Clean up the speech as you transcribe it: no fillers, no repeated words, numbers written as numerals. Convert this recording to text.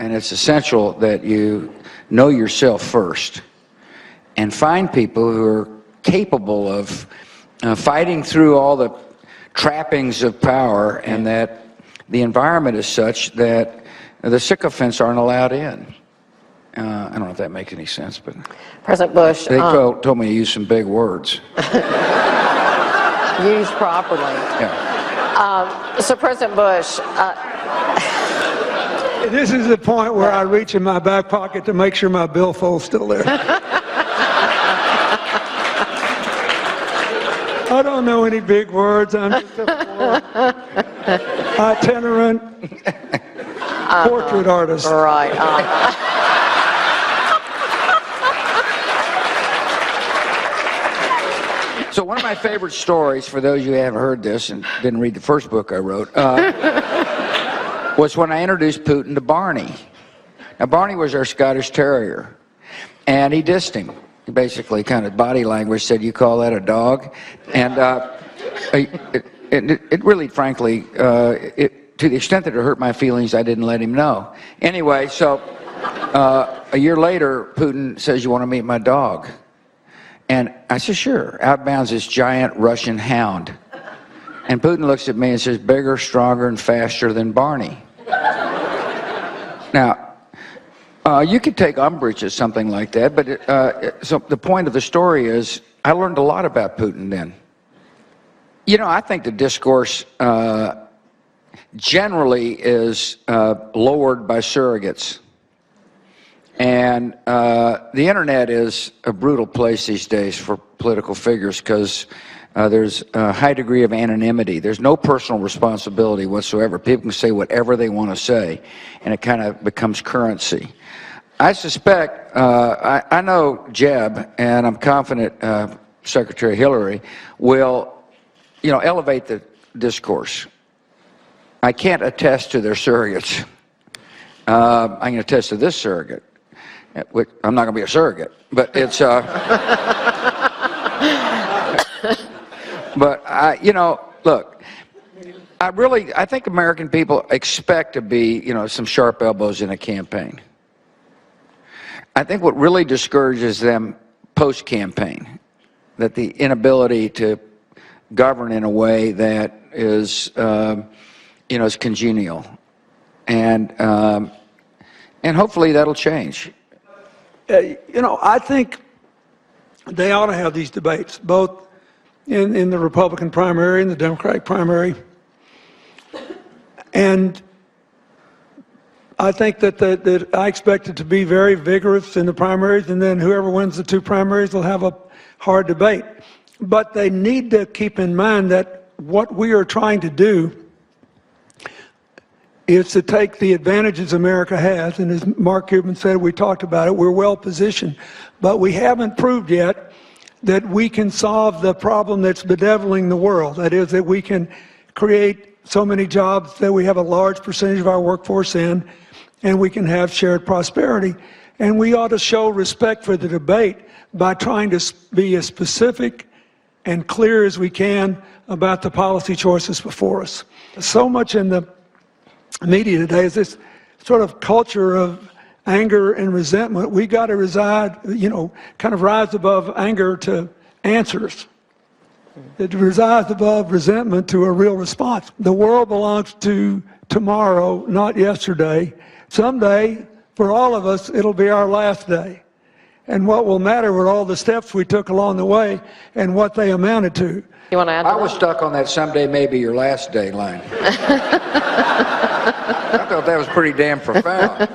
and it's essential that you know yourself first and find people who are capable of fighting through all the trappings of power, and that the environment is such that the sycophants aren't allowed in. I don't know if that makes any sense, but President Bush, they told me to use some big words. used properly. Yeah. So President Bush, this is the point where I reach in my back pocket to make sure my billfold's still there. I don't know any big words. I'm just a poor, itinerant portrait artist. right. So one of my favorite stories, for those of you who haven't heard this and didn't read the first book I wrote, was when I introduced Putin to Barney. Now, Barney was our Scottish Terrier, and he dissed him. He basically kind of body language said, "You call that a dog?" And it really, frankly, to the extent that it hurt my feelings, I didn't let him know. Anyway, so a year later, Putin says, "You want to meet my dog?" And I said, "Sure." Outbounds this giant Russian hound. And Putin looks at me and says, "Bigger, stronger, and faster than Barney." Now, you could take umbrage at something like that, but so the point of the story is I learned a lot about Putin then. You know, I think the discourse generally is lowered by surrogates. And the internet is a brutal place these days for political figures because there's a high degree of anonymity. There's no personal responsibility whatsoever. People can say whatever they want to say, and it kind of becomes currency. I suspect, I know Jeb, and I'm confident Secretary Hillary will, elevate the discourse. I can't attest to their surrogates. I can attest to this surrogate. I'm not going to be a surrogate, but it's. But look, I think American people expect to be, some sharp elbows in a campaign. I think what really discourages them post-campaign, that the inability to govern in a way that is, is congenial, and hopefully that'll change. I think they ought to have these debates, both in the Republican primary and the Democratic primary. And I think that I expect it to be very vigorous in the primaries, and then whoever wins the two primaries will have a hard debate. But they need to keep in mind that what we are trying to do is to take the advantages America has, and as Mark Cuban said, we talked about it, we're well positioned, but we haven't proved yet that we can solve the problem that's bedeviling the world. That is, that we can create so many jobs that we have a large percentage of our workforce in, and we can have shared prosperity. And we ought to show respect for the debate by trying to be as specific and clear as we can about the policy choices before us. So much in the media today is this sort of culture of anger and resentment. We got to kind of rise above anger to answers. It resides above resentment to a real response. The world belongs to tomorrow, not yesterday. Someday, for all of us, it'll be our last day. And what will matter were all the steps we took along the way and what they amounted to. You want to add to I was stuck on that "someday may be your last day" line. I thought that was pretty damn profound.